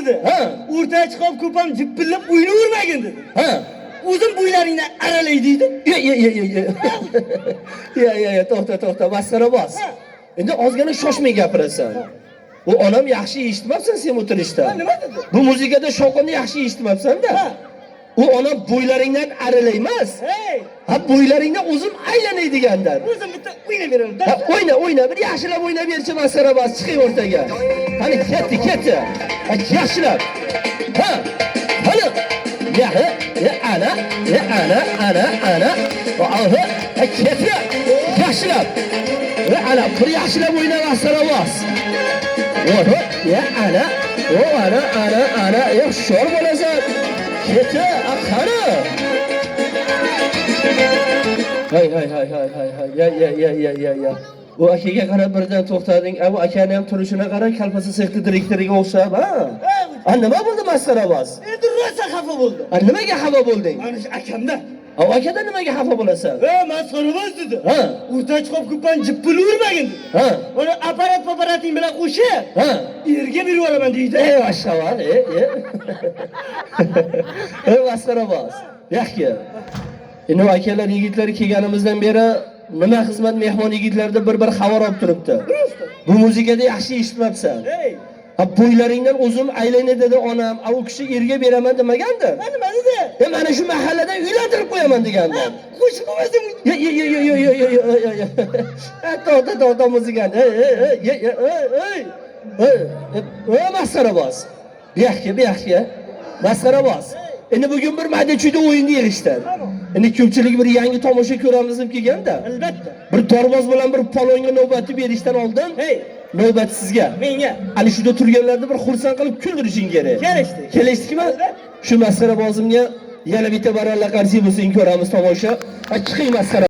dedi. Ha. O'rtaga chiqib ko'pam jippillab uyni urmagin dedi. Ha. O'zim bo'ylaringdan aralay deydi. To'xta, masxarabos. Endi ozgina shoshmay gapirasan. Bu onam yaxshi eshitmabsan sen o'tirishda. Nima dedi? Bu muzikada shovqinni yaxshi eshitmabsan-da. U onam bo'ylaringdan aralay emas. Hey! Ha, bo'ylaringdan o'zim aylanay degandan. O'zim bitta o'ynab beraman. Ha, o'yna, bir yaxshilab o'ynab berchi masxarabos, chiqing o'rtaga. Qani ketdi. Ha, yaxshilab. Ha. Qani. Ana. Va ketdi. Yaxshilab. Ana, bir yaxshilab o'yna masxarabos. Ana. Sho'r bo'lasan. Ketdi, qani. Hay. Ya. Bu akaga qarab birdan to'xtading. Bu akani ham turishini qara, kalpasa sexti direktoriga o'xshab, ha? Nima bo'ldi masxarabos? Endi rosa xafa bo'ldi. Nimaga xafa bo'lding? Mana shu akamda. Akada nimaga xafa bo'lasan? Masxarabos dedi. Ha. O'rtaga chiqib ko'pam jippil urmagin dedi. Ha. Mana aparating bilan qo'shib, Ha. yerga berib yuboraman deydi. Mashallah, masxarabos. Yaxshi. Endi akalar yigitlar kelganimizdan beri nima xizmat mehmon yigitlarda bir xabar olib turibdi. Bu muzikada yaxshi eshitmabsan. Hey! Ha, bo'ylaringdan o'zim aylanay dedi onam. U kishi erga beraman demagandi. Nima dedi? Mana shu mahalladan uylantirib qo'yaman degandi. Qo'shib qo'ymasdim. To'xta muzikani. Masxarabos. Yaxshi. Masxarabos. Endi bugun bir mayda-chuyda o'yinni yig'ishdi. Endi ko'pchilik bir yangi tomosha ko'ramiz deb kelganda. Albatta. Bir dorboz bilan bir palonga navbati berishdan oldin, Hey, navbat sizga. menga. Ana shunda turganlarni bir xursand qilib kuldirishing kerak. Kelishdikmi? Shu masxarabozimga yana bitta baralla qarshi bo'lsang ko'ramiz tomosha. Chiqing masxara.